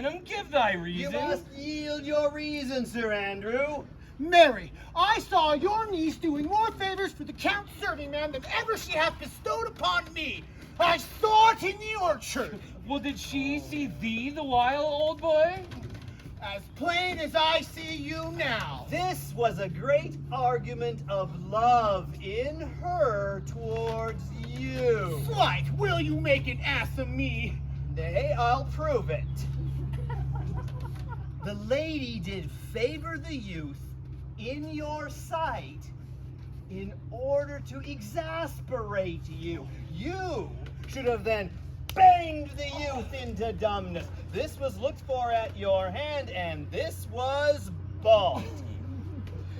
Phantom, give thy reason. You must yield your reason, Sir Andrew. Mary, I saw your niece doing more favors for the Count serving man than ever she hath bestowed upon me. I saw it in the orchard. Well, did she see thee the while, old boy? As plain as I see you now. This was a great argument of love in her towards you. Slight, will you make an ass of me? Nay, I'll prove it. The lady did favor the youth in your sight in order to exasperate you. You should have then banged the youth into dumbness. This was looked for at your hand, and this was balked.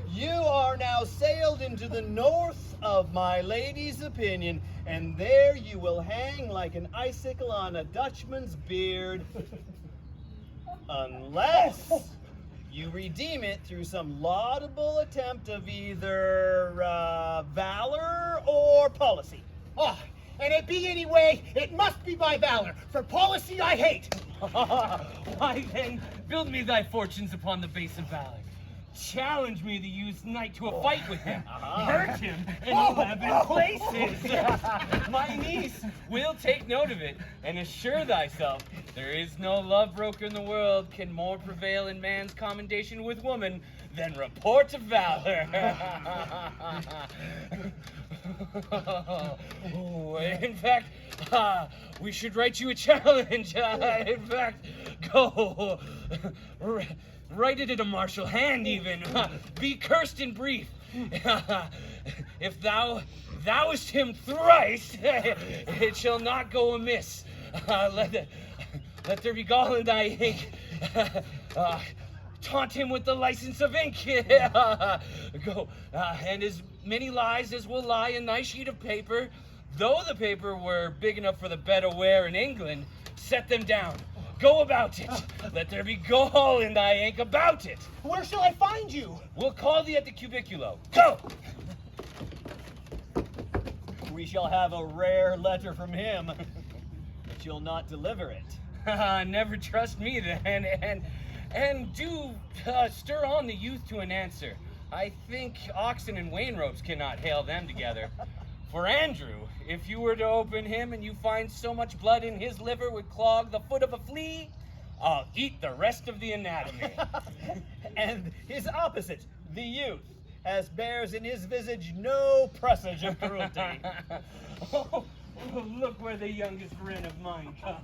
You are now sailed into the north of my lady's opinion, and there you will hang like an icicle on a Dutchman's beard, unless you redeem it through some laudable attempt of either valor or policy. Oh, and it be any way, it must be by valor, for policy I hate. Why then, build me thy fortunes upon the base of valor. Challenge me the youth's knight to a fight with him. Hurt him in 11 places. My niece will take note of it, and assure thyself there is no love broker in the world can more prevail in man's commendation with woman than report of valor. Oh, in fact, we should write you a challenge. In fact, go write it in a martial hand even. Be cursed in brief. If thou'st him thrice, it shall not go amiss. Let there be gall in thy ink. Taunt him with the license of ink. Go, and as many lies as will lie in thy sheet of paper, though the paper were big enough for the bed of wear in England, set them down. Go about it. Let there be gall in thy ink about it. Where shall I find you? We'll call thee at the cubiculo. Go! We shall have a rare letter from him, but you'll not deliver it. Never trust me then, and do stir on the youth to an answer. I think oxen and wain ropes cannot hail them together. For Andrew, if you were to open him and you find so much blood in his liver would clog the foot of a flea, I'll eat the rest of the anatomy. And his opposite, the youth, as bears in his visage no presage of cruelty. Oh, look where the youngest wren of mine comes.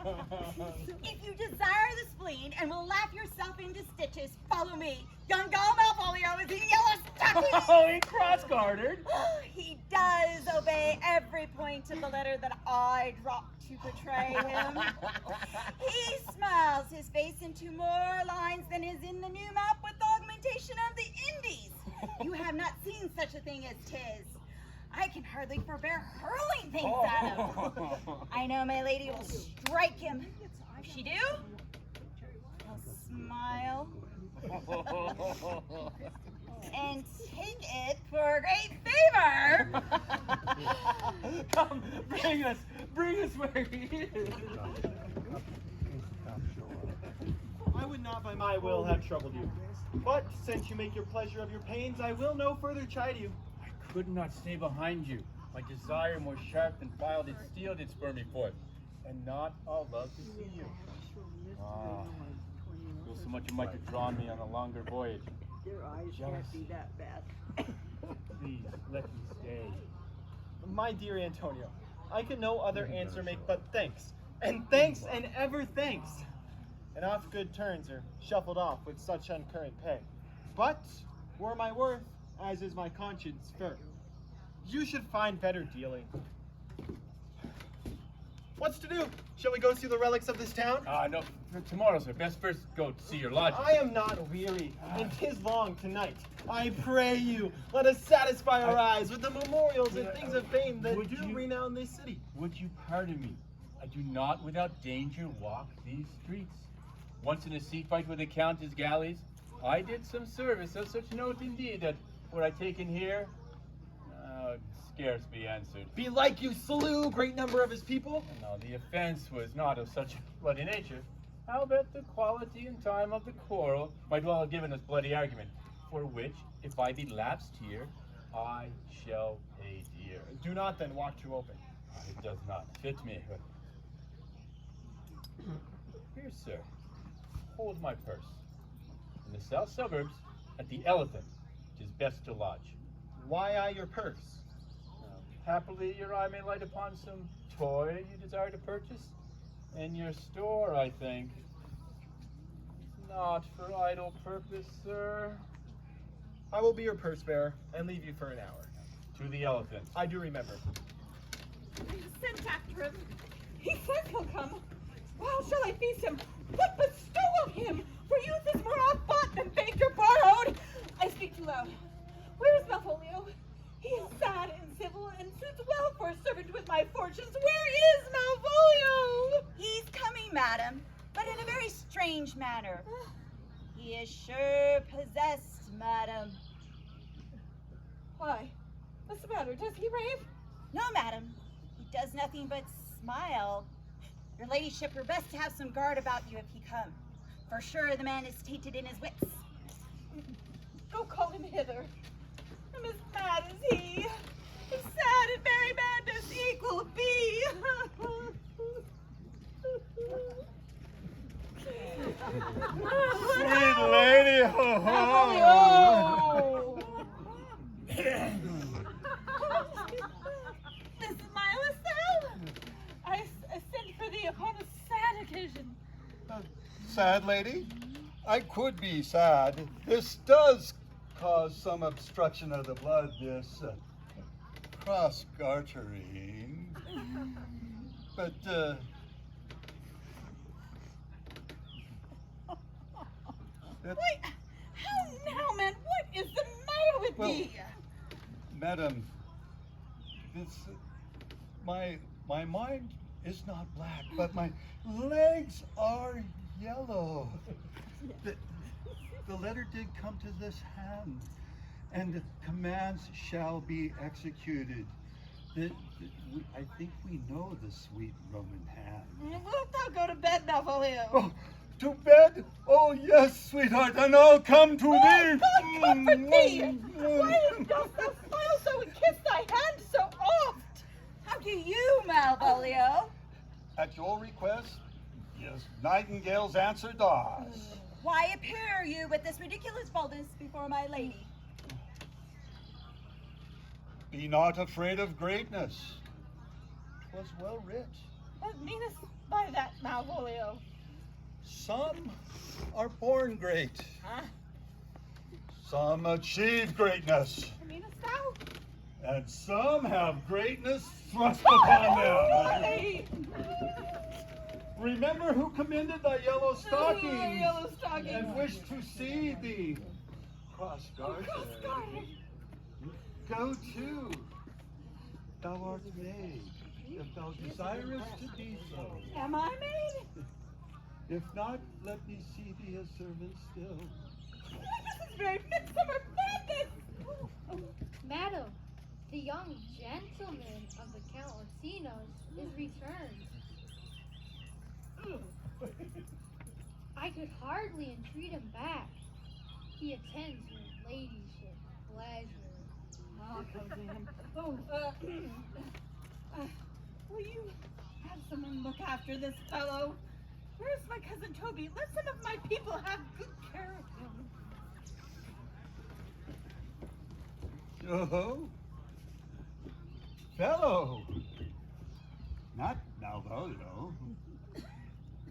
If you desire the spleen and will laugh yourself into stitches, follow me. Young Gall Malfolio is in yellow stockings. Oh, and cross-gartered. He does obey every point of the letter that I dropped to betray him. He smiles his face into more lines than is in the new map with augmentation of the Indies. You have not seen such a thing as 'tis. I can hardly forbear hurling things at him. I know my lady will strike him. If she do, I'll smile and take it for a great favor. Come, bring us where he is. I would not by my will have troubled you. But since you make your pleasure of your pains, I will no further chide you. I could not stay behind you. My desire more sharp than file did steel did spur me forth, and not all love to see you. Ah, feel so much you might have drawn me on a longer voyage. Your eyes can't be that bad. Please, let me stay. My dear Antonio, I can no other answer make but thanks, and thanks and ever thanks. And oft good turns are shuffled off with such uncurrent pay. But were my worth, as is my conscience, firm, you should find better dealing. What's to do? Shall we go see the relics of this town? No, for tomorrow, sir. Best first go to see your lodging. I am not weary, and 'tis long tonight. I pray you, let us satisfy our eyes with the memorials and things of fame that do renown this city. Would you pardon me? I do not without danger walk these streets. Once in a sea fight with the Countess galleys, I did some service of such note indeed that were I taken here, it'd scarce be answered. Belike you slew great number of his people? No, the offense was not of such bloody nature. how about the quality and time of the quarrel might well have given us bloody argument, for which, if I be lapsed here, I shall pay dear. Do not then walk too open. It does not fit me. Here, sir, hold my purse. In the south suburbs, at the Elephant, 'tis best to lodge. Why I your purse? Happily, your eye may light upon some toy you desire to purchase. In your store, I think. Not for idle purpose, sir. I will be your purse bearer and leave you for an hour. To the Elephant. I do remember. Sent after him. He says he'll come. Well, shall I feast him? What bestow on him? For youth is more oft bought than begged or borrowed. I speak too loud. Where is Malvolio? He is sad and civil and suits well for a servant with my fortunes. Where is Malvolio? He's coming, madam, but in a very strange manner. He is sure possessed, madam. Why? What's the matter? Does he rave? No, madam, he does nothing but smile. Your ladyship were best to have some guard about you if he come. For sure the man is tainted in his wits. Go call him hither. I'm as mad as he. If sad and merry madness equal be. Sweet lady, ho ho! This is my LaSalle. I sent for thee upon a sad occasion. Sad lady? I could be sad. This does cause some obstruction of the blood, this cross-gartering. But, Wait, how now, man? What is the matter with thee? Madam, this, my mind is not black, but my legs are yellow. The letter did come to this hand, and the commands shall be executed. I think we know the sweet Roman hand. Wilt thou go to bed, Malvolio? Oh, to bed? Oh, yes, sweetheart, and I'll come to thee. God comfort thee! Why dost thou smile so and kiss thy hand so oft? How do you, Malvolio? At your request, yes, Nightingale's answer does. Why appear you with this ridiculous boldness before my lady? Be not afraid of greatness. 'Twas well writ. What meanest by that, Malvolio? Some are born great. Huh? Some achieve greatness. What meanest thou? And some have greatness thrust upon them. Hey! Remember who commended thy yellow stockings Yellow stockings. and wished to see thee cross-gartered. Cross-gartered. Go to. Thou art made, if thou desirest to be so. Am I made? If not, let me see thee a servant still. This is very midsummer madness! Madam, the young gentleman of the Count Orsino's is returned. I could hardly entreat him back. He attends your ladyship pleasure. Oh, damn. Oh, will you have someone look after this fellow? Where's my cousin Toby? Let some of my people have good care of him. Oh, fellow. Not Malvolio.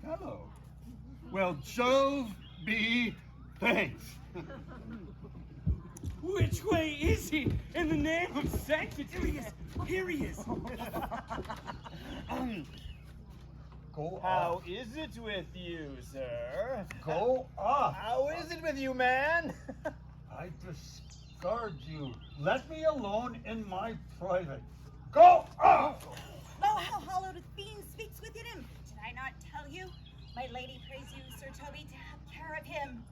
Fellow. Well, Jove be thanked. Which way is he? In the name of sanctity. Here he is. Go How off. is it with you, sir? Go off. How is it with you, man? I discard you. Let me alone in my private. Go off. Lo, how hollow the fiend speaks within him. Did I not tell you? My lady prays you, Sir Toby, to have care of him.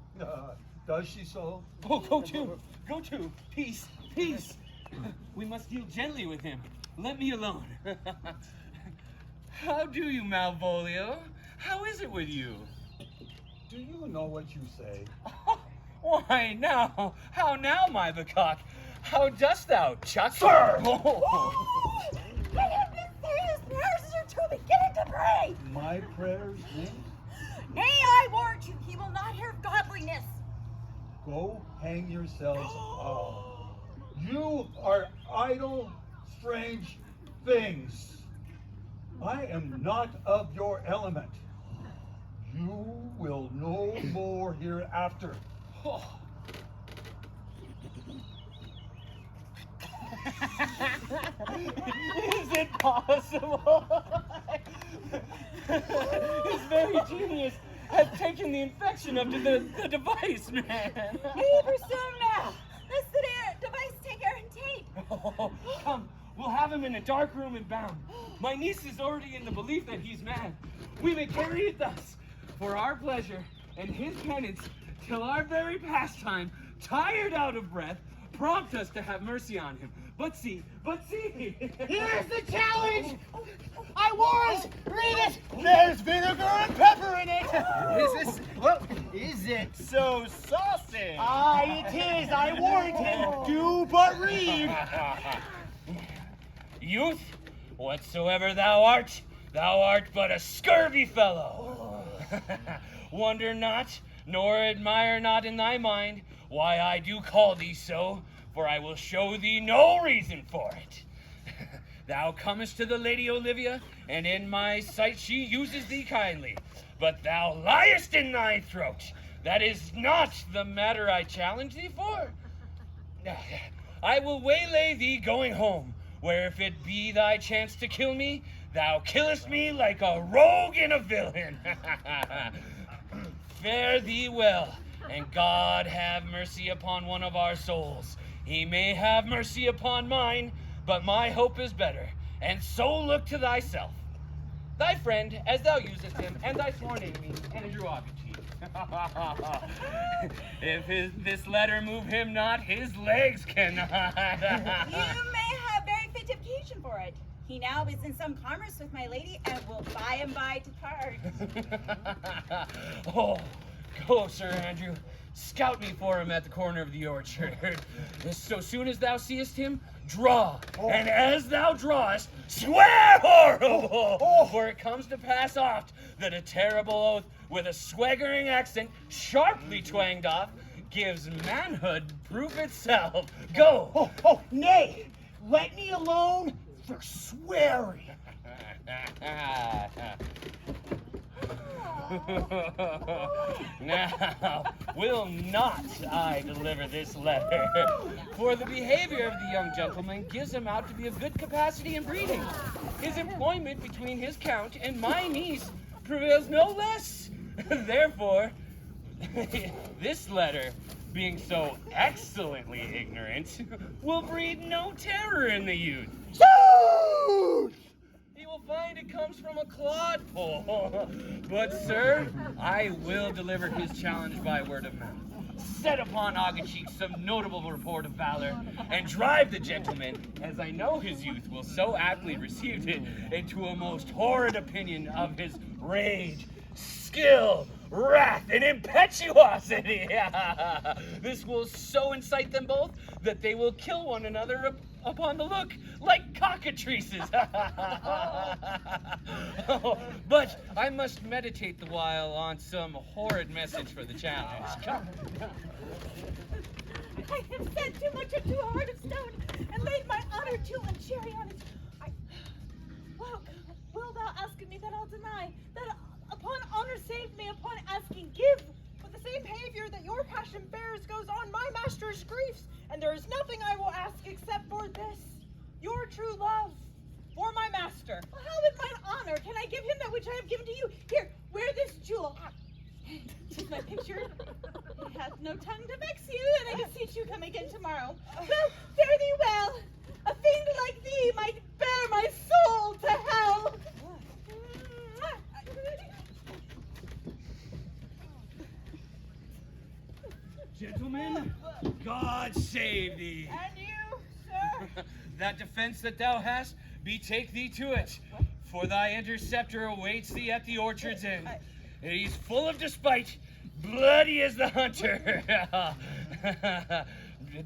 Does she so? Oh, go to. Go to. Peace. Peace. We must deal gently with him. Let me alone. How do you, Malvolio? How is it with you? Do you know what you say? Why now? How now, my macaque? How dost thou, Chuck? Sir! Let him say his prayers are to beginning to pray. My prayers, James? Nay, I warrant you, he will not hear of godliness. Go hang yourselves all. You are idle, strange things. I am not of your element. You will know more hereafter. Is it possible? His very genius has taken the infection of the device, man. We presume now. Let the device take air and tape. Oh, come, we'll have him in a dark room and bound. My niece is already in the belief that he's mad. We may carry it thus, for our pleasure and his penance, till our very pastime, tired out of breath, prompt us to have mercy on him. But see. Here's the challenge! I warrant! Read it! There's vinegar and pepper in it! Is it so saucy? Aye, it is! I warrant him! Do but read! Youth, whatsoever thou art but a scurvy fellow. Wonder not, nor admire not in thy mind why I do call thee so, for I will show thee no reason for it. Thou comest to the Lady Olivia, and in my sight she uses thee kindly, but thou liest in thy throat. That is not the matter I challenge thee for. I will waylay thee going home, where if it be thy chance to kill me, thou killest me like a rogue and a villain. Fare thee well, and God have mercy upon one of our souls. He may have mercy upon mine, but my hope is better, and so look to thyself. Thy friend, as thou usest him, and thy sworn enemy, Andrew Augachie. If this letter move him not, his legs cannot. You may have very fit occasion for it. He now is in some commerce with my lady, and will by and by depart. Oh, go, Sir Andrew. Scout me for him at the corner of the orchard. So soon as thou seest him, draw. And as thou drawest, swear horrible. For it comes to pass oft that a terrible oath with a swaggering accent, sharply twanged off, gives manhood proof itself. Go. Nay! Let me alone for swearing! Now, will not I deliver this letter, for the behavior of the young gentleman gives him out to be of good capacity and breeding. His employment between his count and my niece prevails no less. Therefore, this letter, being so excellently ignorant, will breed no terror in the youth. He will find it comes from a clodpole. But, sir, I will deliver his challenge by word of mouth. Set upon Augachie some notable report of valor, and drive the gentleman, as I know his youth will so aptly receive it, into a most horrid opinion of his rage, skill, wrath, and impetuosity. This will so incite them both that they will kill one another upon the look, like cockatrices. But I must meditate the while on some horrid message for the challenge. Come. I have said too much into a heart of stone, and laid my honor too unchary on it. Will thou ask of me that I'll deny? That upon honor save me, upon asking give? With the same behavior that your passion bears goes on my master's griefs, and there is nothing I will ask except for this, your true love for my master. Well, how with mine honor can I give him that which I have given to you? Here, wear this jewel. Tis my picture. It hath no tongue to vex you, and I beseech you come again tomorrow. Well, fare thee well. A fiend like thee might bear my soul to hell. Gentlemen, God save thee. And you, sir? That defense that thou hast, betake thee to it, for thy interceptor awaits thee at the orchard's end. He's full of despite, bloody as the hunter.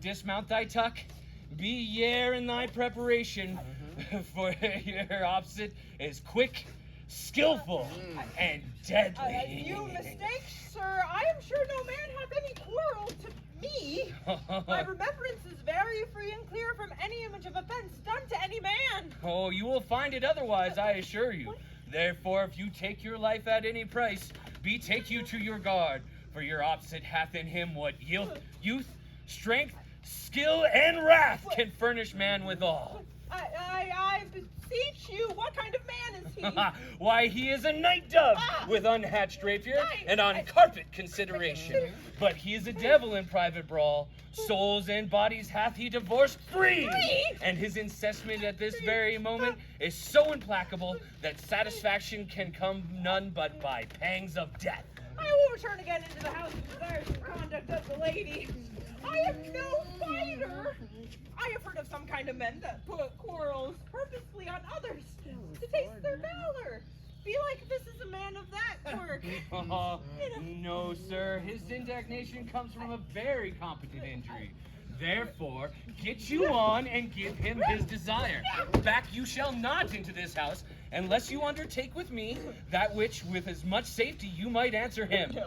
Dismount thy tuck, be yare in thy preparation, for your opposite is quick, skillful, and deadly. You mistake, sir. I am sure no man hath any quarrel to me. My remembrance is very free and clear from any image of offense done to any man. Oh, you will find it otherwise, I assure you. Therefore, if you take your life at any price, betake you to your guard, for your opposite hath in him what youth, strength, skill, and wrath can furnish man withal. I beseech you, what kind of man is he? Why, he is a night dove with unhatched rapier and on carpet consideration. But he is a devil in private brawl. Souls and bodies hath he divorced three. And his incessant at this very moment is so implacable that satisfaction can come none but by pangs of death. I will return again into the house and desire the conduct of the lady. I am no fighter. I have heard of some kind of men that put quarrels purposely on others to taste their valor. Belike this is a man of that work. No, sir. His indignation comes from a very competent injury. Therefore, get you on and give him his desire. Back you shall not into this house, unless you undertake with me that which with as much safety you might answer him.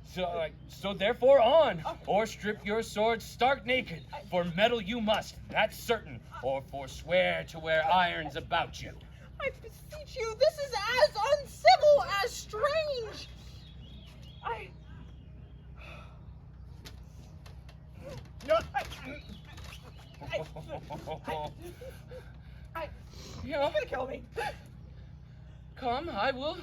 So therefore on, or strip your sword stark naked, for metal you must, that's certain, or forswear to wear irons about you. I beseech you, this is as uncivil as strange. You're gonna kill me. Come, I will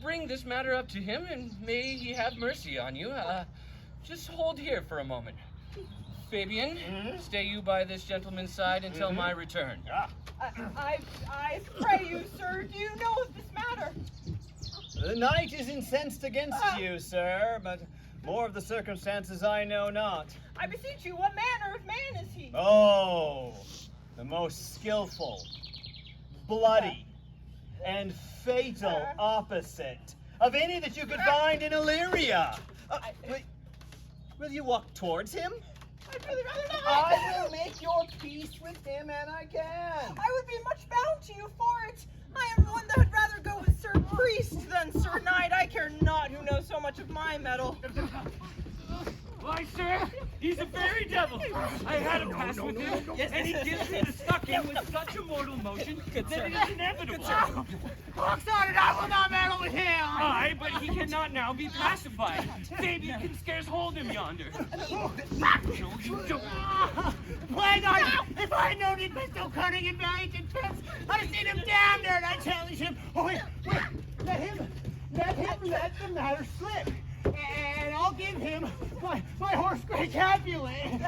bring this matter up to him, and may he have mercy on you. Just hold here for a moment. Fabian, stay you by this gentleman's side until my return. I pray you, sir, do you know of this matter? The knight is incensed against you, sir, but more of the circumstances I know not. I beseech you, what manner of man is he? Oh, the most skillful, bloody, and fatal opposite of any that you could find in Illyria. Will you walk towards him? I'd really rather not. I will make your peace with him, and I can. I would be much bound to you for it. I am one that would rather go with Sir Priest than Sir Knight. I care not who knows so much of my metal. Why, sir, he's a very devil. I had a pass with him, and he gives me the sucking with such a mortal motion that it is inevitable. Walks on it, I will not meddle with him. Aye, but he cannot now be pacified. Fabian can scarce hold him yonder. No, you don't. Plague on you! If I had known he'd been so cunning and valiant and fence, I'd have seen him down there and I'd challenge him. Oh, wait, let him let the matter slip. And I'll give him my horse Great Capulet.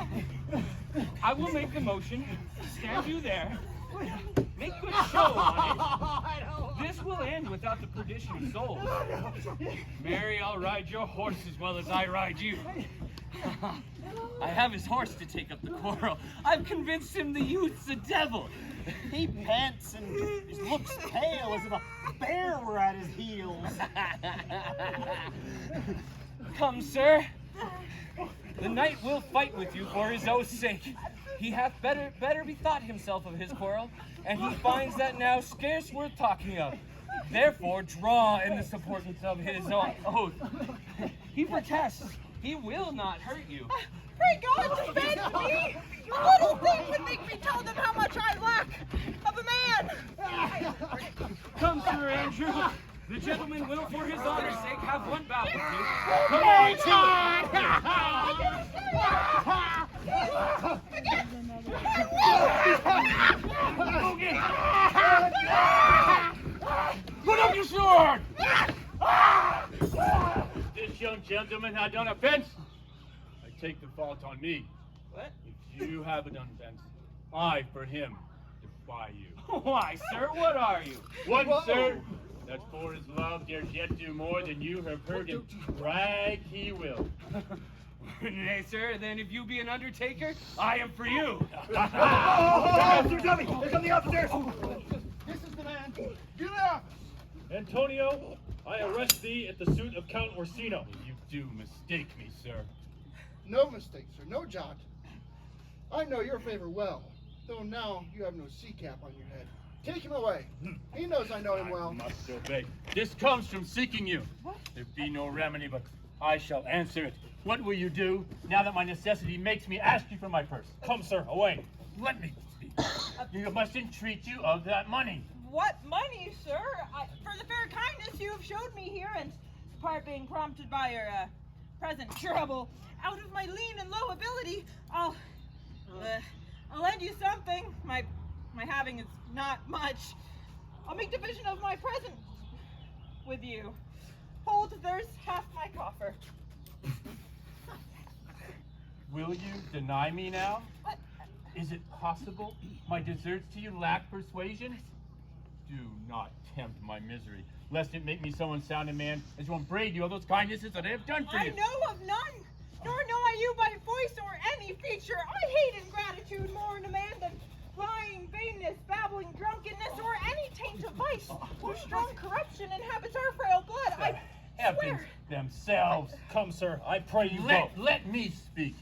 I will make the motion. Stand you there. Make good show on it. This will end without the perdition of souls. Mary, I'll ride your horse as well as I ride you. I have his horse to take up the quarrel. I've convinced him the youth's a devil. He pants and looks pale as if a bear were at his heels. Come, sir. The knight will fight with you for his oath's sake. He hath better bethought himself of his quarrel, and he finds that now scarce worth talking of. Therefore, draw in the supportance of his own oath. He protests he will not hurt you. Pray God defend me! Little thing would make me tell them how much I lack of a man! Come, Sir Andrew. The gentleman will, for his honor's sake, have one bout with you. Come on, Put up your sword! This young gentleman had done offense. I take the fault on me. What? If you have done offense, I, for him, defy you. Why, sir, what are you? One, sir, that for his love dares yet do more than you have heard him brag he will. Nay, sir, then if you be an undertaker, I am for you. They're coming! Here come the officers! This is the man! Get up! Antonio, I arrest thee at the suit of Count Orsino. You do mistake me, sir. No mistake, sir, no jot. I know your favor well, though now you have no sea cap on your head. Take him away. He knows I know him well. I must obey. This comes from seeking you. There be no remedy, but I shall answer it. What will you do now that my necessity makes me ask you for my purse? Come, sir, away. Let me speak. You must entreat you of that money. What money, sir? For the fair kindness you have showed me here, and part being prompted by your present trouble, out of my lean and low ability, I'll lend you something. My having is not much. I'll make division of my present with you. Hold, there's half my coffer. Will you deny me now? Is it possible my deserts to you lack persuasion? Do not tempt my misery, lest it make me so unsound a man as to upbraid you of those kindnesses that I have done for you. I know of none, nor know I you by voice or any feature. I hate ingratitude more in a man than lying, vainness, babbling, drunkenness, or any taint of vice, whose strong corruption inhabits our frail blood. I Heavens swear. themselves. Come, sir, I pray you Let go. me speak.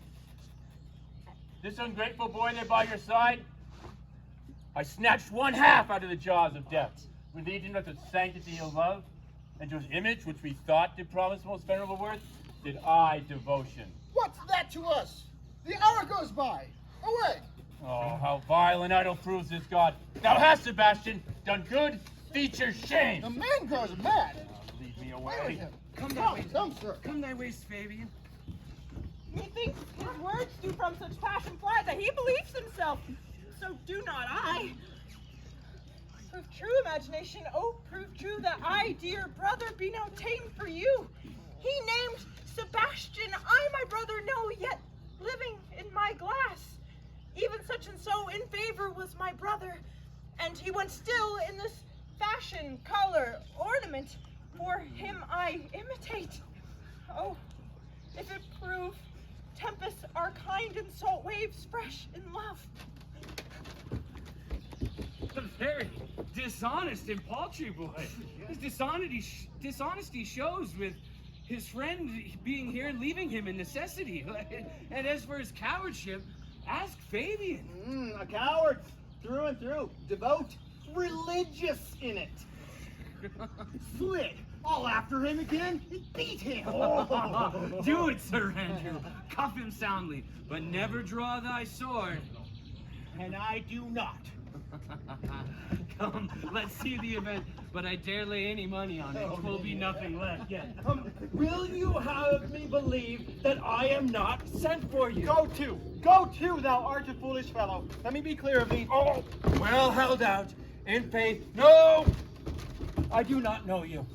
This ungrateful boy there by your side, I snatched one half out of the jaws of death, relieved him of the sanctity of love, and to his image, which we thought did promise most venerable worth, did I devotion. What's that to us? The hour goes by. Away. Oh, how vile and idle proves this God. Thou hast, Sebastian, done good, feature shame. The man grows mad. Lead me Where away. him? Come that way. Come, sir. Come thy ways, Fabian. Methinks his words do from such passion fly that he believes himself. So do not I. Prove true, imagination. Oh, prove true that I, dear brother, be no tame for you. He named Sebastian, I, my brother, know, yet living in my glass. Even such and so in favor was my brother, and he went still in this fashion, color, ornament, for him I imitate. Oh, if it prove tempests are kind and salt waves fresh in love. A very dishonest and paltry boy. His dishonesty shows with his friend being here and leaving him in necessity. And as for his cowardship, ask Fabian. A coward through and through. Devout, religious in it. Slid all after him again and beat him. Do it, Sir Andrew. Cuff him soundly, but never draw thy sword. And I do not. Come, let's see the event, but I dare lay any money on it. 'Twill be nothing less. Will you have me believe that I am not sent for you? Go to, thou art a foolish fellow. Let me be clear of thee. Oh, well held out, in faith. No, I do not know you.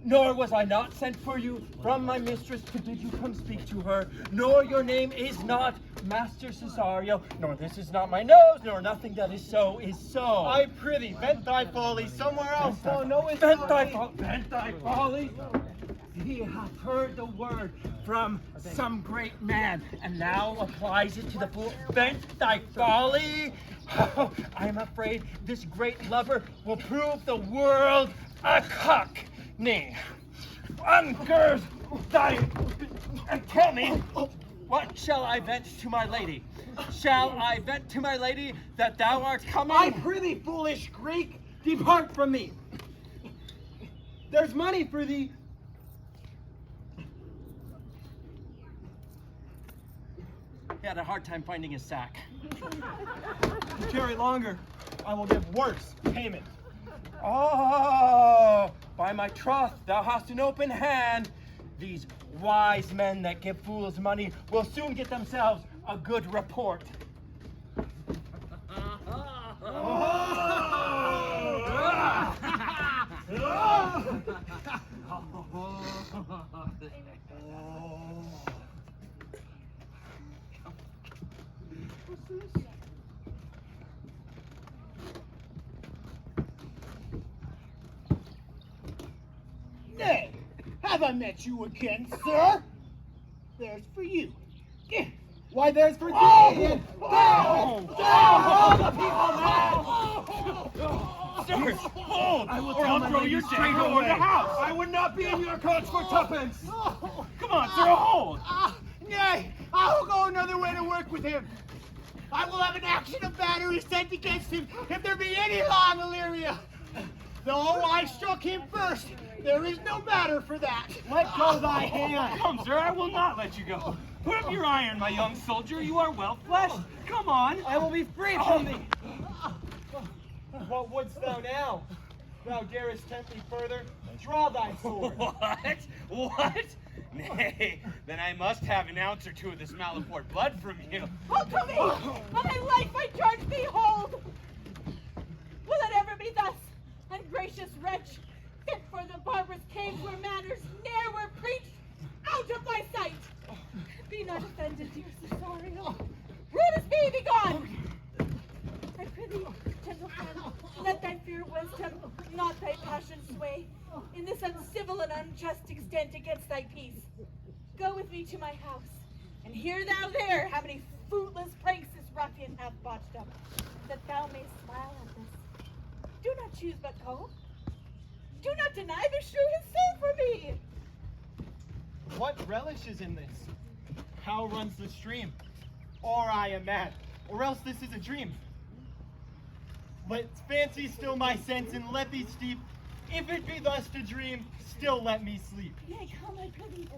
Nor was I not sent for you from my mistress to bid you come speak to her. Nor your name is not Master Cesario. Nor this is not my nose. Nor nothing that is so is so. I prithee, vent thy folly somewhere else. Thou knowest Vent not thy me. vent thy folly. He hath heard the word from some great man, and now applies it to the fool. Vent thy folly. Oh, I am afraid this great lover will prove the world a cock. Nay, ungird thy and tell me, what shall I vent to my lady? Shall I vent to my lady that thou art coming? I prithee, foolish Greek, depart from me. There's money for thee. He had a hard time finding his sack. Tarry longer, I will give worse payment. Oh, by my troth, thou hast an open hand. These wise men that give fools money will soon get themselves a good report. Nay, have I met you again, sir? There's for you. Why, there's for thee. Down! All the people mad! Sir, hold! I will or tell I'll my throw lady you straight over the house. I would not be in your coach for tuppence. Come on, throw a hold. Nay, I will go another way to work with him. I will have an action of battery sent against him if there be any law in Illyria. Though I struck him first, there is no matter for that. Let go thy hand. Come, sir, I will not let you go. Put up your iron, my young soldier. You are well fleshed. Come on. I will be free from thee. What wouldst thou now? Thou darest tempt me further? Draw thy sword. What? What? Nay, then I must have an ounce or two of this Malaport blood from you. Hold to me! On my life I charge thee, hold! Will it ever be thus, ungracious wretch, fit for the barbarous caves where manners ne'er were preached? Out of my sight! Be not offended, dear Cesario. Brutus, be gone! I prithee, gentle friend, let thy fear wisdom, not thy passion sway, in this uncivil and unjust extent against thy peace. Go with me to my house, and hear thou there how many fruitless pranks this ruffian hath botched up, that thou mayst smile at this. Do not choose but go. Do not deny the shrew his soul for me. What relish is in this? How runs the stream? Or I am mad, or else this is a dream. Let fancy still my sense and let thee steep. If it be thus to dream, still let me sleep. Yea, come, I prithee,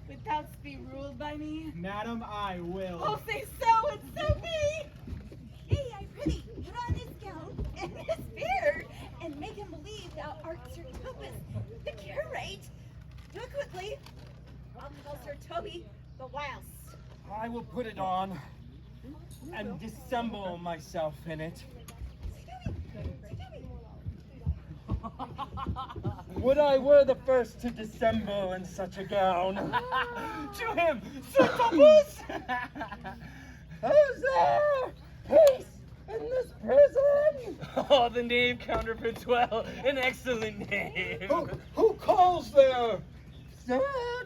without be ruled by me. Madam, I will. Oh, say so, and so be! Hey, I prithee, put on this gown and this beard, and make him believe thou art Sir Topus, the curate. Do it quickly. I'll call Sir Toby the whilst. I will put it on and dissemble myself in it. Would I were the first to dissemble in such a gown. To him, Sir Topus! Who's there? Peace in this prison? Oh, the knave counterfeits well. An excellent name. Who calls there? Sir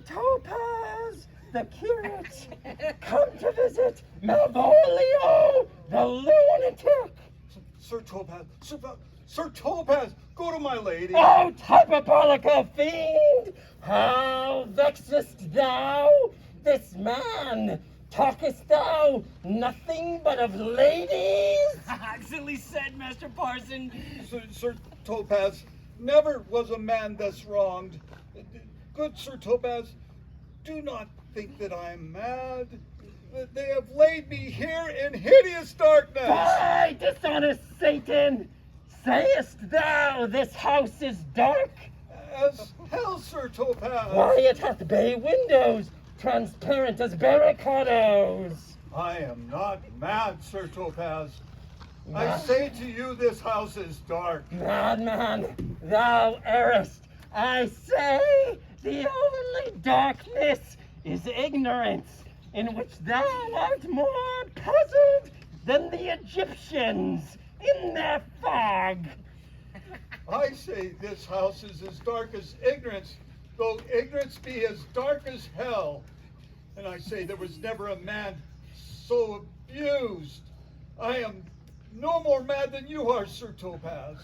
Topaz, the curate, come to visit Malvolio, the lunatic. Sir Topaz, Sir Topaz, go to my lady. Oh, typopolical fiend! How vexest thou this man? Talkest thou nothing but of ladies? Excellently said, Master Parson. Sir Topaz, never was a man thus wronged. Good Sir Topaz, do not think that I am mad. They have laid me here in hideous darkness. By dishonest Satan! Sayest thou this house is dark? As hell, Sir Topaz. Why, it hath bay windows, transparent as barricadoes. I am not mad, Sir Topaz. I say to you, this house is dark. Madman, thou errest. I say, the only darkness is ignorance, in which thou art more puzzled than the Egyptians in their fog. I say this house is as dark as ignorance, though ignorance be as dark as hell. And I say there was never a man so abused. I am no more mad than you are, Sir Topaz.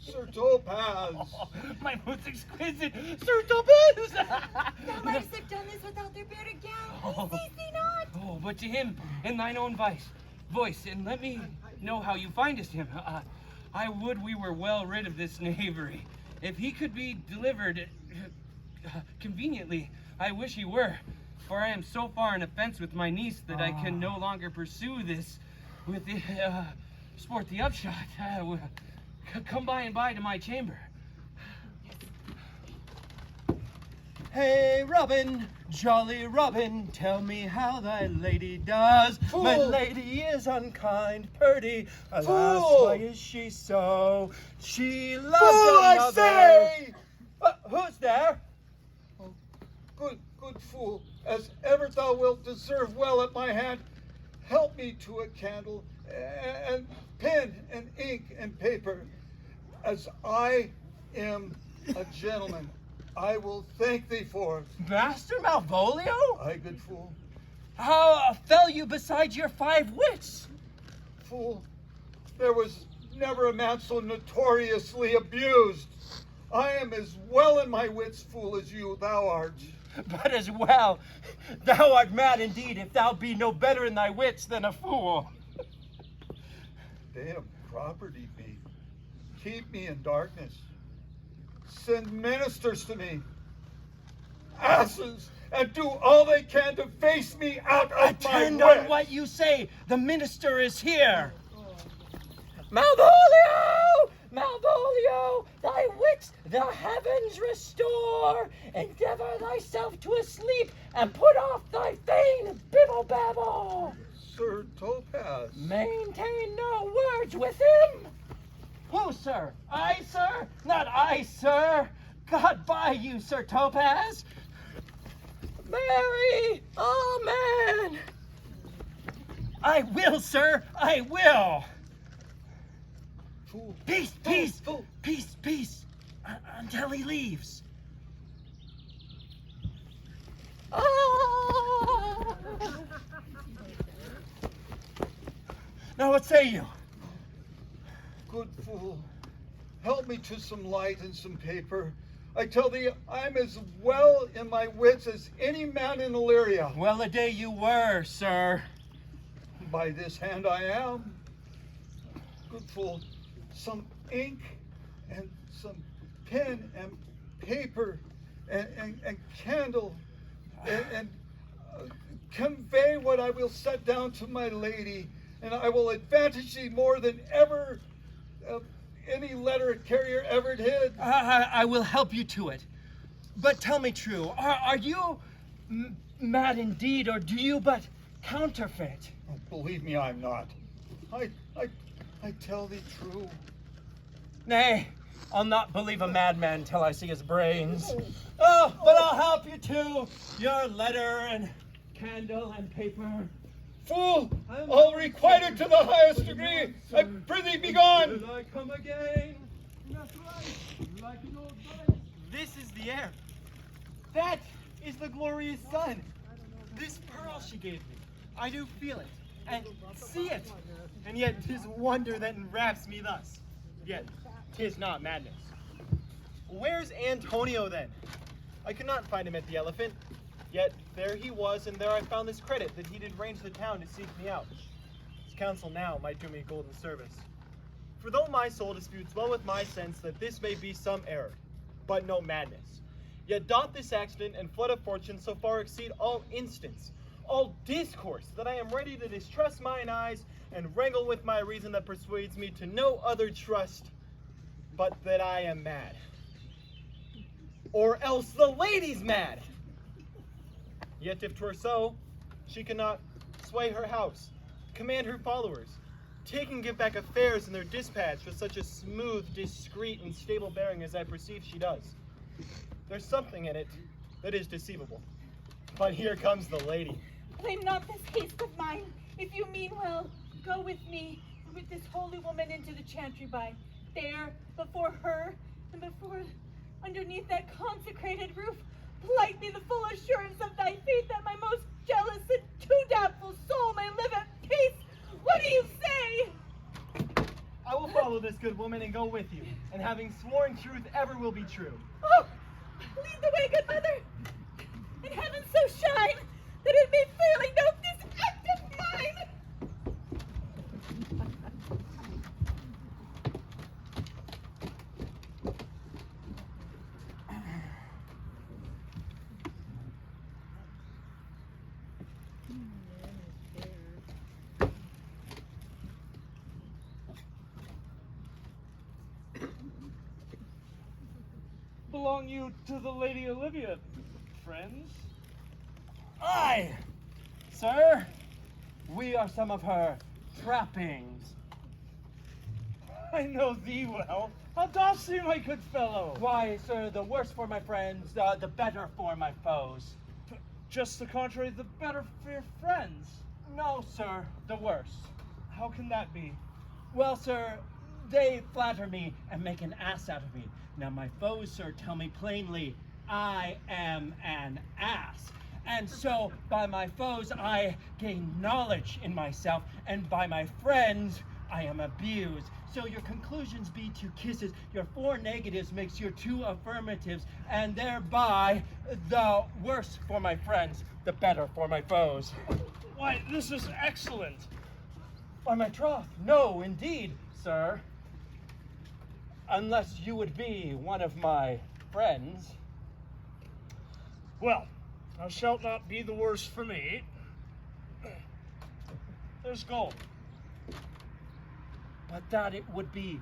Sir Topaz. Oh, my most exquisite Sir Topaz. Thou mightst have done this without their bearded gown. Cease thee not. Oh, but to him, in thine own voice, and let me know how you findest him. I would we were well rid of this knavery. If he could be delivered conveniently, I wish he were. For I am so far in offense with my niece that I can no longer pursue this with the, sport the upshot. Come by and by to my chamber. Hey, Robin, jolly Robin, tell me how thy lady does. Fool! My lady is unkind, purdy. Alas, Fool! why is she so? She loves Fool, I another. say! Who's there? Oh, good fool, as ever thou wilt deserve well at my hand, help me to a candle, and pen, and ink, and paper. As I am a gentleman, I will thank thee for it. Master Malvolio? Aye, good fool. How fell you beside your 5 wits? Fool, there was never a man so notoriously abused. I am as well in my wits, fool, as you, thou art. But as well, thou art mad indeed, if thou be no better in thy wits than a fool. They have property me, keep me in darkness, send ministers to me, asses, and do all they can to face me out of Attend my way. on what you say. The minister is here. Malvolio! Malvolio! Thy wits the heavens restore. Endeavor thyself to a sleep, and put off thy vain bibble babble. Sir Topaz. Maintain no words with him. Who, sir? I, sir? Not I, sir. God buy you, Sir Topaz. Mary, amen. I will, sir. I will. Fool. Peace, peace, peace, peace, until he leaves. Ah! Now what say you? Good fool, help me to some light and some paper. I tell thee, I'm as well in my wits as any man in Illyria. Well a day you were, sir. By this hand I am. Good fool, some ink and some pen and paper and candle and convey what I will set down to my lady, and I will advantage thee more than ever any letter carrier ever did. I will help you to it. But tell me true, are you mad indeed, or do you but counterfeit? Oh, believe me, I'm not. I tell thee true. Nay, I'll not believe a madman till I see his brains. Oh, but I'll help you too. Your letter and candle and paper. Fool, I'll requite it to the highest degree. I prithee be gone. Will I come again? That's right, like an old buddy. This is the air. That is the glorious sun. This pearl she gave me, I do feel it and see it, and yet 'tis wonder that enwraps me thus. Yet 'tis not madness. Where's Antonio then? I could not find him at the Elephant. Yet there he was, and there I found this credit that he did range the town to seek me out. His counsel now might do me golden service. For though my soul disputes well with my sense that this may be some error, but no madness, yet doth this accident and flood of fortune so far exceed all instance, all discourse, that I am ready to distrust mine eyes and wrangle with my reason that persuades me to no other trust but that I am mad. Or else the lady's mad. Yet if 'twere so, she cannot sway her house, command her followers, take and give back affairs in their dispatch with such a smooth, discreet, and stable bearing as I perceive she does. There's something in it that is deceivable. But here comes the lady. Blame not this haste of mine. If you mean well, go with me, with this holy woman into the chantry by. There, before her, and before, underneath that consecrated roof, plight me the full assurance of thy faith, that my most jealous and too doubtful soul may live at peace. What do you say? I will follow this good woman and go with you, and having sworn truth ever will be true. Oh, lead the way, good mother, and heaven so shine that it may fairly note this act of mine. Belong you to the Lady Olivia, friends? Aye, sir. We are some of her trappings. I know thee well. How dost thee, my good fellow? Why, sir, the worse for my friends, the better for my foes. Just the contrary, the better for your friends. No, sir, the worse. How can that be? Well, sir, they flatter me and make an ass out of me. Now, my foes, sir, tell me plainly, I am an ass. And so, by my foes, I gain knowledge in myself, and by my friends, I am abused. So your conclusions be 2 kisses, your 4 negatives makes your 2 affirmatives, and thereby the worse for my friends, the better for my foes. Why, this is excellent. By my troth, no, indeed, sir. Unless you would be one of my friends. Well, thou shalt not be the worse for me. There's gold. But that it would be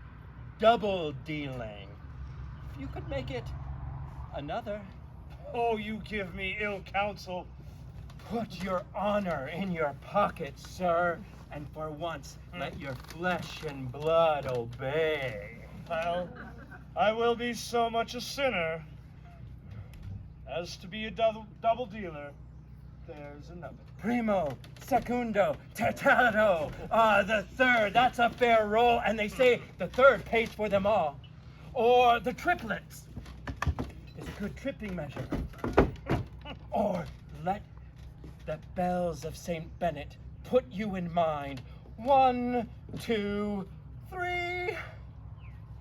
double dealing. If you could make it another. Oh, you give me ill counsel. Put your honor in your pocket, sir, and for once let your flesh and blood obey. Well, I will be so much a sinner as to be a double dealer. There's another. Primo, secundo, tercero, the third, that's a fair roll, and they say the third pays for them all. Or the triplets is a good tripping measure. Or let the bells of St. Bennet put you in mind. 1, 2, 3.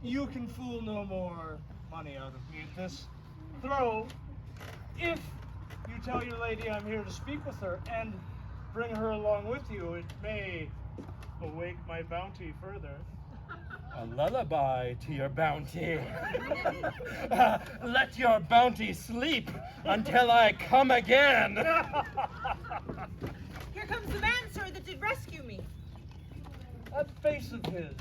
You can fool no more money out of me at this throw. If you tell your lady I'm here to speak with her and bring her along with you, it may awake my bounty further. A lullaby to your bounty. Let your bounty sleep until I come again. Here comes the man, sir, that did rescue me. That face of his,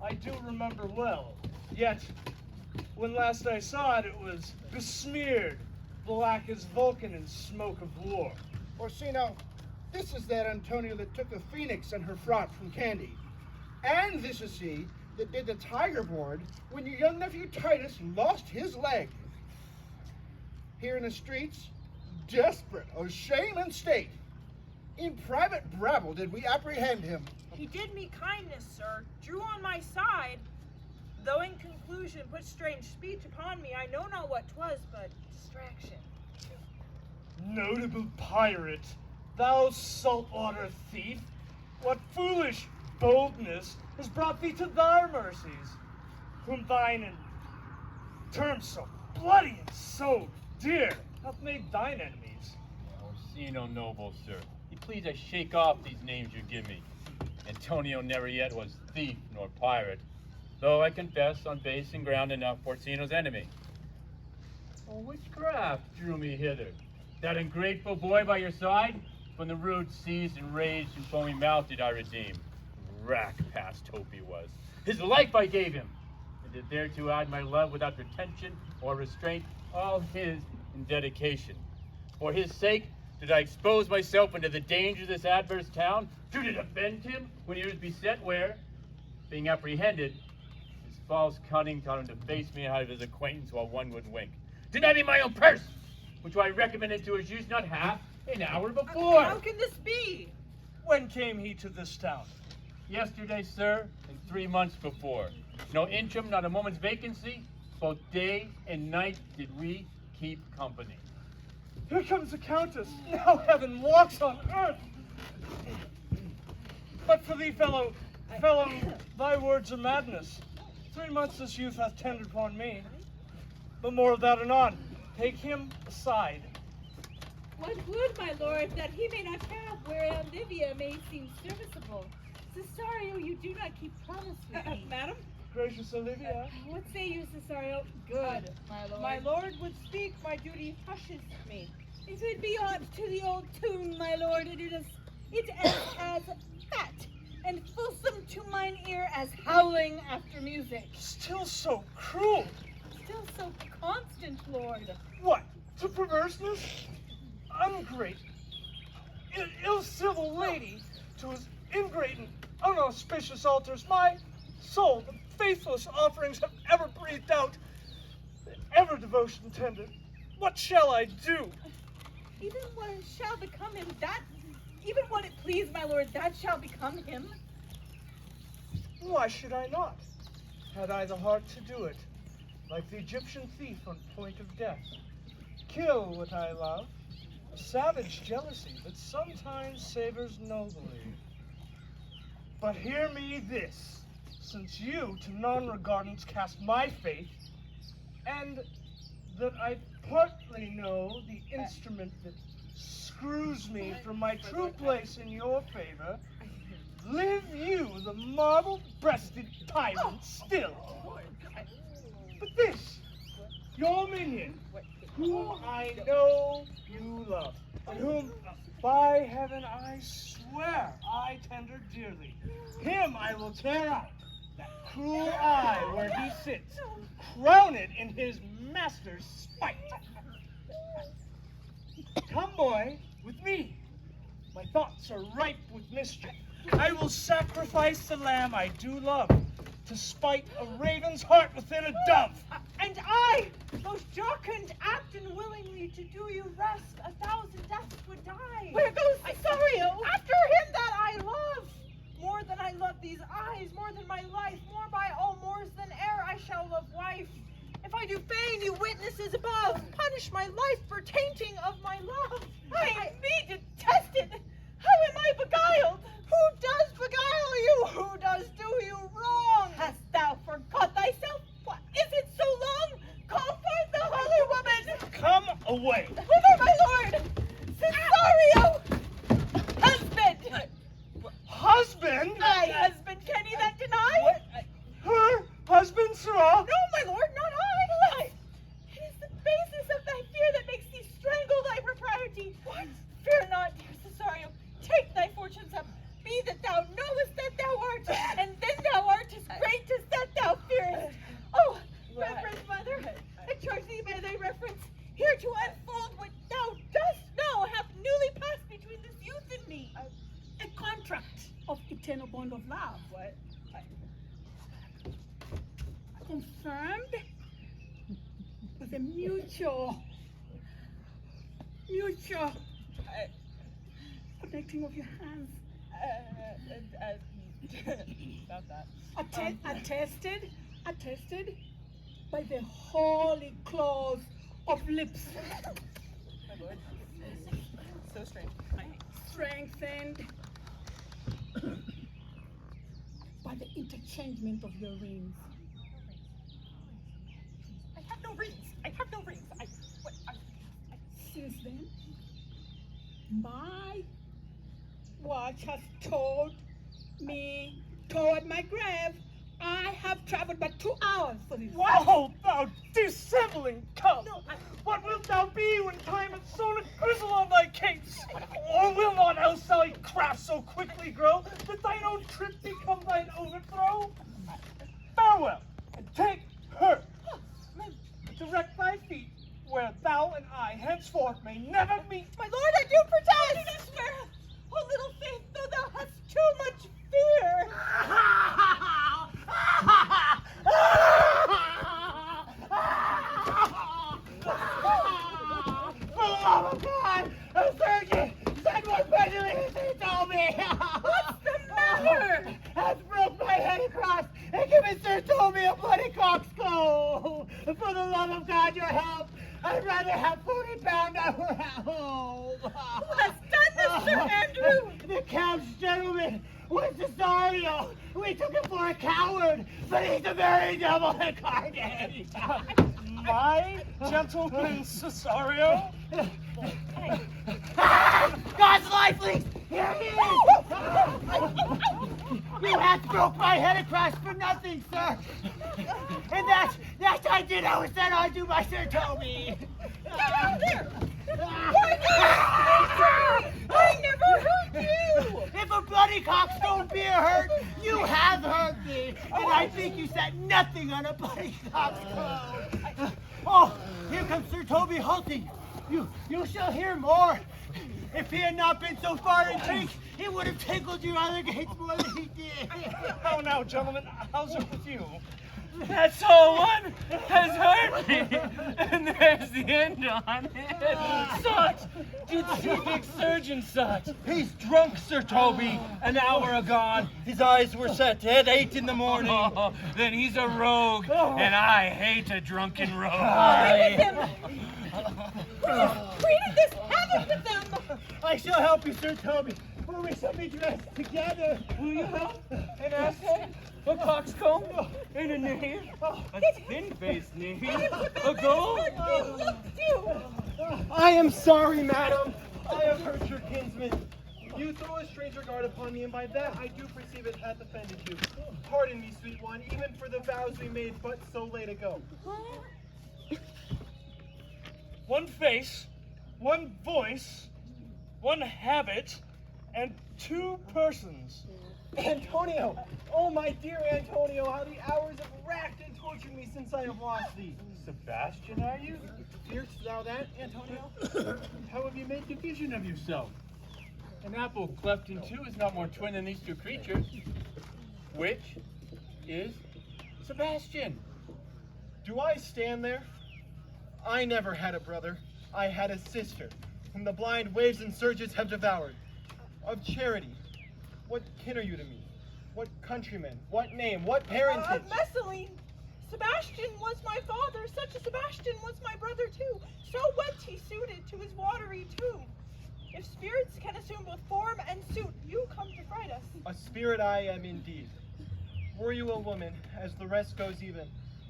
I do remember well. Yet, when last I saw it, it was besmeared, black as Vulcan in smoke of war. Orsino, this is that Antonio that took a phoenix and her fraught from Candy. And this is he that did the tiger board when your young nephew Titus lost his leg. Here in the streets, desperate of shame and state, in private brabble did we apprehend him. He did me kindness, sir, drew on my side, though in conclusion put strange speech upon me. I know not what 'twas, but distraction. Notable pirate, thou saltwater thief, what foolish boldness has brought thee to thy mercies, whom thine in terms so bloody and so dear hath made thine enemies. Orsino noble, sir, you please I shake off these names you give me. Antonio never yet was thief nor pirate, though I confess on base and ground enough Orsino's enemy. Oh, which craft drew me hither? That ungrateful boy by your side? From the rude seas and raged and foaming mouth did I redeem. Rack past hope he was. His life I gave him, and did dare to add my love without pretension or restraint, all his in dedication. For his sake did I expose myself into the danger of this adverse town, to defend him when he was beset where, being apprehended, his false cunning taught him to face me out of his acquaintance while one would wink. Denied me my own purse, which I recommended to his use not half an hour before. How can this be? When came he to this town? Yesterday, sir, and 3 months before. No interim, not a moment's vacancy. Both day and night did we keep company. Here comes the Countess. Now heaven walks on earth. But for thee, fellow, thy words are madness. 3 months this youth hath tended upon me. But more of that anon. Take him aside. What would, my lord, that he may not have where Olivia may seem serviceable? Cesario, you do not keep promise with me. Madam? Gracious Olivia. What say you, Cesario? Good, my lord. My lord would speak, my duty hushes me. If it be aught to the old tune, my lord, it is as fat and fulsome to mine ear as howling after music. Still so cruel. Still so constant, lord. What? To perverseness? Ungrate. Ill-civil lady to his ingrate and unauspicious altars. My soul, the faithless offerings have ever breathed out, ever devotion tended. What shall I do? Even what it shall become him, even what it please, my lord, that shall become him. Why should I not? Had I the heart to do it, like the Egyptian thief on point of death. Kill what I love, a savage jealousy that sometimes savors nobly. But hear me this, since you to non-regardants cast my faith, and that I partly know the instrument that screws me from my true place in your favor, live you the marble-breasted tyrant still. But this, your minion, whom I know you love, and whom, by heaven, I swear I tender dearly, him I will tear out, that cruel eye where he sits, crown it in his master's spite. Come, boy, with me. My thoughts are ripe with mischief. I will sacrifice the lamb I do love, to spite a raven's heart within a dove. And I, most jocund, act unwillingly to do you rest, 1,000 deaths would die. Where goes Cesario? After him that I love. More than I love these eyes, more than my life, more by all mores than e'er I shall love wife. If I do fain, you witnesses above, punish my life for tainting of my love. I me detested. How am I beguiled? Who does beguile you? Who does do you wrong? Hast thou forgot thyself? What, is it so long? Call forth the holy woman. Come away. Whither, my lord? Cesario! Husband! Husband? My husband, can he that deny? What? Her husband, sirrah? No, my lord, not I. It is the basis of thy fear that makes thee strangle thy propriety. What? Fear not, dear Cesario. Take thy fortunes up. Be that thou knowest that thou art, and then thou art as great as that thou fearest. Oh, reverend mother, I charge thee by thy reference, here to unfold what thou dost know hath newly passed between this youth and me. A contract of eternal bond of love. What? Confirmed with a mutual connecting of your hands. About that. Attested by the holy clause of lips. My lord. So strange. Strengthened by the interchangement of your rings. I have no rings. Since then, my watch has told me toward my grave. I have traveled but 2 hours for this. Whoa, thou dissembling cub! What wilt thou be when time hath sown a grizzle on thy case? Or will not else thy craft so quickly grow that thine own trip become thine overthrow? Farewell, and take her. Direct thy feet where thou and I henceforth may never meet. My lord, I do protest! I do not swear. Oh, little faith, though thou hast too much fear. For the love of God, a surgeon said what prejudice he told me. What's the matter? Has broke my head across and given Sir Toby a bloody coxcomb. For the love of God, your help. I'd rather have 40 pound I were at home. Who has done this, Sir Andrew? The Count's gentleman was Cesario. We took him for a coward, but he's the very devil incarnate. My gentleman Cesario? God's life, please! Here he is! You hast broke my head across for nothing, sir! And that I did, I was sent on to by Sir Toby! Get out there! I never hurt you! If a bloody coxcomb be a hurt, you have hurt me! And I think you set nothing on a bloody coxcomb! Oh, here comes Sir Toby halting! You shall hear more! If he had not been so far in drink, he would have tickled your other gates more than he did. How now, gentlemen? How's it with you? That sole one has hurt me, and there's the end on it. Such did chief surgeon such. He's drunk, Sir Toby. An hour agone, his eyes were set at 8 in the morning. Oh, then he's a rogue, and I hate a drunken rogue. Treated this havoc with them! I shall help you, Sir Toby. For Together we shall be dressed together. Will you have an assay, a coxcomb, and a knave, a thin-faced knave, a gold? I am sorry, madam. I have hurt your kinsman. You throw a strange regard upon me, and by that I do perceive it hath offended you. Pardon me, sweet one, even for the vows we made but so late ago. One face, one voice, one habit, and two persons. Antonio! Oh, my dear Antonio, how the hours have racked and tortured me since I have lost thee. Sebastian, are you? Fear'st thou that, Antonio? How have you made division of yourself? An apple cleft in two is not more twin than these two creatures. Which is Sebastian? Do I stand there? I never had a brother. I had a sister, whom the blind waves and surges have devoured. Of charity, what kin are you to me? What countryman? What name? What parentage? Messalene. Sebastian was my father, such a Sebastian was my brother too. So went he suited to his watery tomb. If spirits can assume both form and suit, you come to fright us. A spirit I am indeed. Were you a woman, as the rest goes even,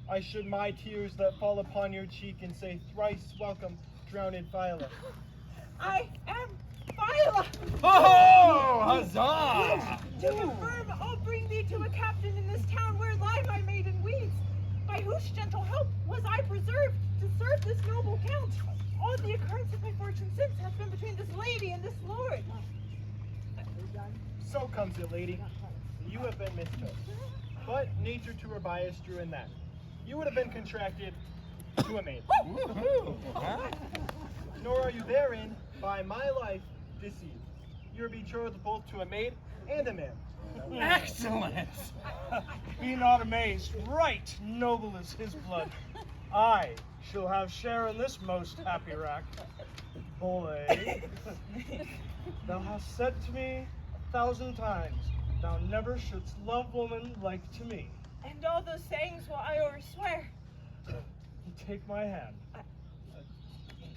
I should my tears that fall upon your cheek and say thrice welcome, drowned Viola. I am Viola. Oh, huzzah! To confirm, I'll bring thee to a captain in this town where lie my maiden weeds. By whose gentle help was I preserved to serve this noble count? All the occurrence of my fortune since hath been between this lady and this lord. So comes it, lady. You have been mistook. But nature to her bias drew in that. You would have been contracted to a maid. Nor are you therein, by my life, deceived. You are betrothed both to a maid and a man. Excellent! Be not amazed. Right noble is his blood. I shall have share in this most happy rack. Boy, thou hast said to me 1,000 times, thou never shouldst love woman like to me. And all those sayings will I overswear. Take my hand.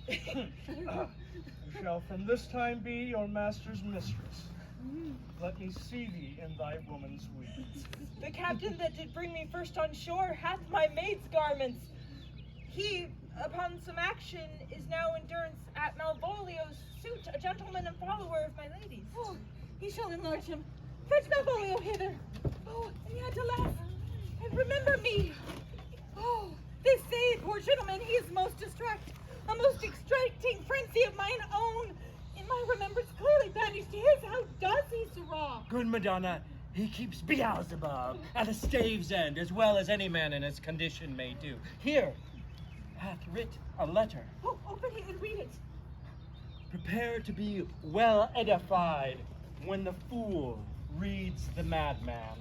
You shall from this time be your master's mistress. Let me see thee in thy woman's weeds. The captain that did bring me first on shore hath my maid's garments. He, upon some action, is now in durance at Malvolio's suit, a gentleman and follower of my lady's. Oh, he shall enlarge him. Fetch Malvolio hither. Oh, and yet alas, and remember me. Oh, this say, poor gentleman, he is most distracted. A most extracting frenzy of mine own. In my remembrance clearly banished his. How does he, Sirrah? Good Madonna, he keeps Beelzebub at a stave's end, as well as any man in his condition may do. Here hath writ a letter. Oh, open it and read it. Prepare to be well edified when the fool reads the madman.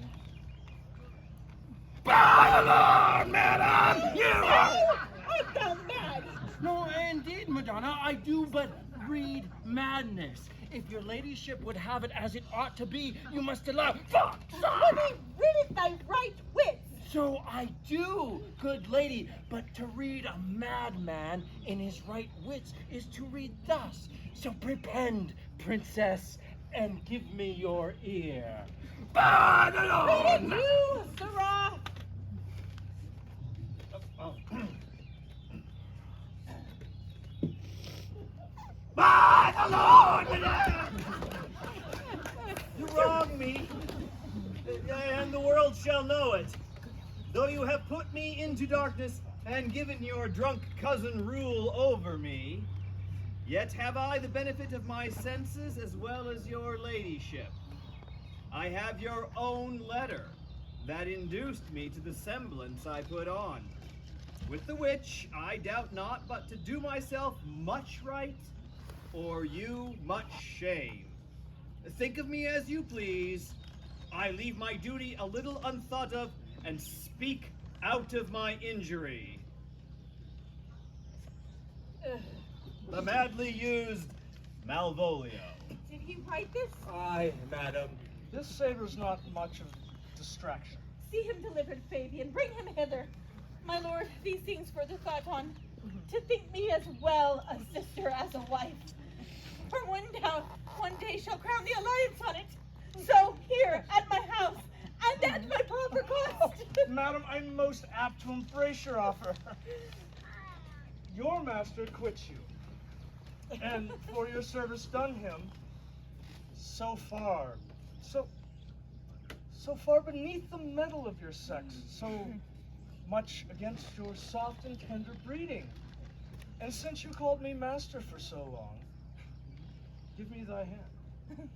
By the Lord, madam, you are... Art thou mad? No, indeed, Madonna, I do but read madness. If your ladyship would have it as it ought to be, you must allow... Let me read thy right wits. So I do, good lady, but to read a madman in his right wits is to read thus. So prepend, princess, and give me your ear. By the Lord! Read it, you, Sirrah. By the Lord, madame! You wrong me, and the world shall know it. Though you have put me into darkness and given your drunk cousin rule over me, yet have I the benefit of my senses as well as your ladyship. I have your own letter that induced me to the semblance I put on, with the which I doubt not but to do myself much right, or you much shame. Think of me as you please. I leave my duty a little unthought of, and speak out of my injury. The madly used Malvolio. Did he write this? Aye, madam. This savors not much of distraction. See him delivered, Fabian. Bring him hither. My lord, these things further thought on. To think me as well a sister as a wife. For one day shall crown the alliance on it. So here, at my house, and at my proper cost. Madam, I'm most apt to embrace your offer. Your master quits you. And for your service done him, so far beneath the metal of your sex, so much against your soft and tender breeding. And since you called me master for so long, give me thy hand.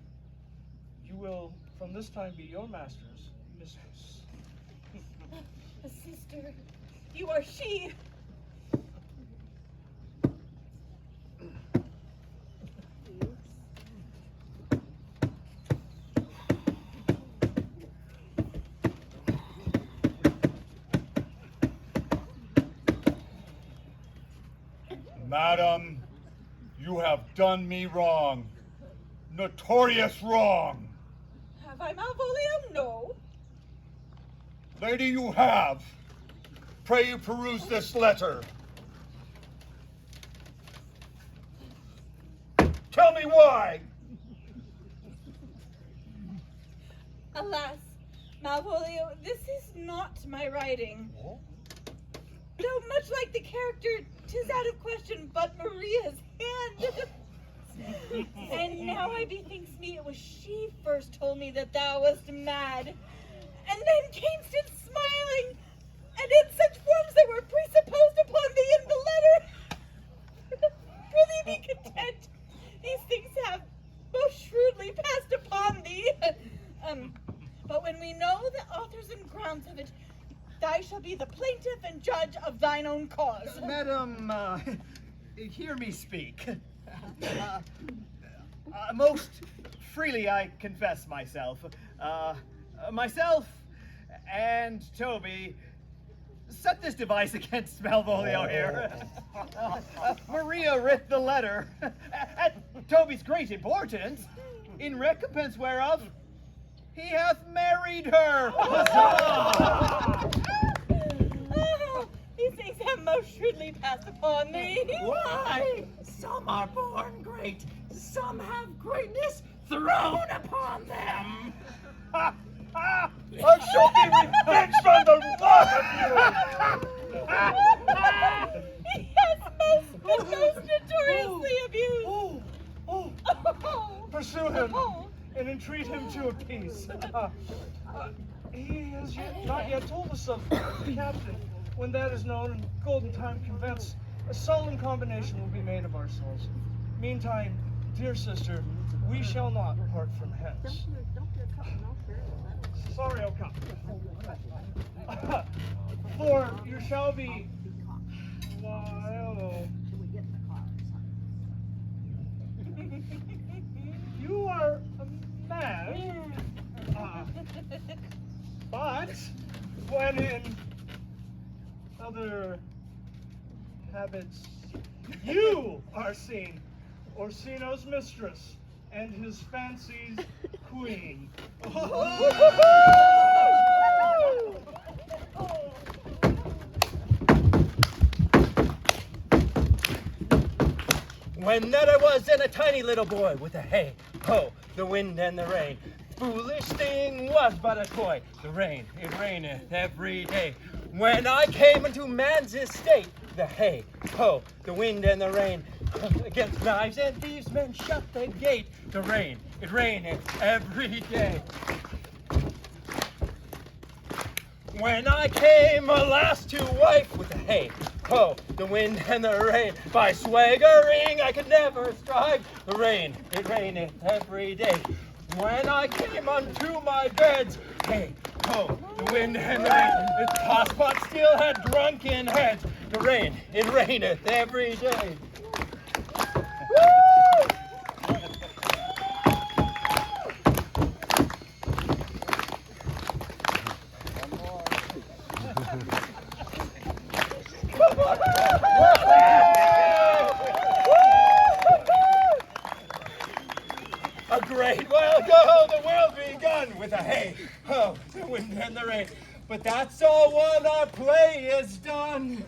You will, from this time, be your master's mistress. Sister, you are she. Madam, you have done me wrong. Notorious wrong. Have I, Malvolio? No. Lady, you have. Pray you peruse this letter. Tell me why. Alas, Malvolio, this is not my writing. Though much like the character, 'tis out of question but Maria's hand. And now I bethinks me it was she first told me that thou wast mad, and then came stood smiling, and in such forms that were presupposed upon thee in the letter. Prithee be content, these things have most shrewdly passed upon thee. But when we know the authors and grounds of it, thou shalt be the plaintiff and judge of thine own cause. Madam, hear me speak. Most freely I confess myself. Myself and Toby set this device against Malvolio here. Maria writ the letter at Toby's great importance, in recompense whereof he hath married her. Oh, these things have most shrewdly passed upon thee. Why? Some are born great, some have greatness thrown upon them. I shall be revenged on the lot of you! Yes, most notoriously abused. Pursue him and entreat him to a peace. He has not yet told us of the captain. When that is known and golden time convince, a solemn combination will be made of our souls. Meantime, dear sister, we shall not part from hence. Sorry, I'll come. For you shall be wild. You are a man, but when in other habits, you are seen, Orsino's mistress and his fancy's queen. When that I was then a tiny little boy with a hey, ho, the wind and the rain. Foolish thing was but a toy. The rain, it raineth every day. When I came into man's estate, the hey, ho, the wind and the rain. Against knives and thieves men shut the gate. The rain, it raineth every day. When I came, alas, to wife with the hay, ho, the wind and the rain, by swaggering I could never strive. The rain, it raineth every day. When I came unto my beds, hey, ho, the wind and the rain, the tosspot still had drunken heads. The rain, it raineth every day. Woo! A great while ago the world begun with a hey, ho, the wind and the rain. But that's all when our play is done.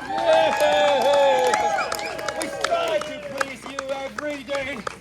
Yay! We strive to please you every every day.